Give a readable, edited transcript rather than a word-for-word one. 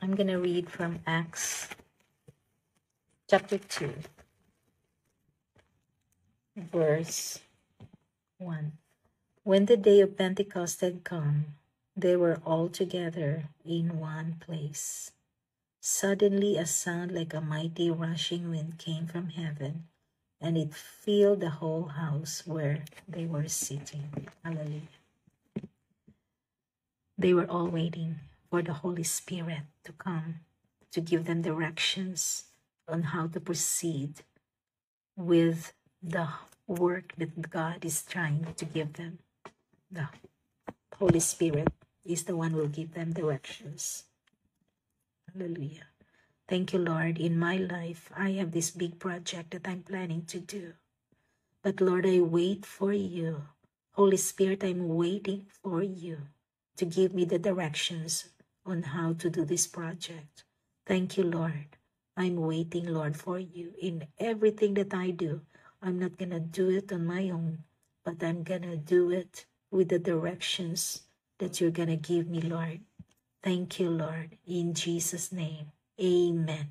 I'm going to read from Acts chapter 2, verse 1. When the day of Pentecost had come, they were all together in one place. Suddenly a sound like a mighty rushing wind came from heaven, and it filled the whole house where they were sitting. Hallelujah. They were all waiting for the Holy Spirit to come to give them directions on how to proceed with the work that God is trying to give them. The Holy Spirit is the one who will give them directions. Hallelujah. Thank you, Lord. In my life, I have this big project that I'm planning to do. But Lord, I wait for you. Holy Spirit, I'm waiting for you to give me the directions on how to do this project. Thank you, Lord. I'm waiting, Lord, for you in everything that I do. I'm not going to do it on my own, but I'm going to do it with the directions that you're going to give me, Lord. Thank you, Lord. In Jesus' name, amen.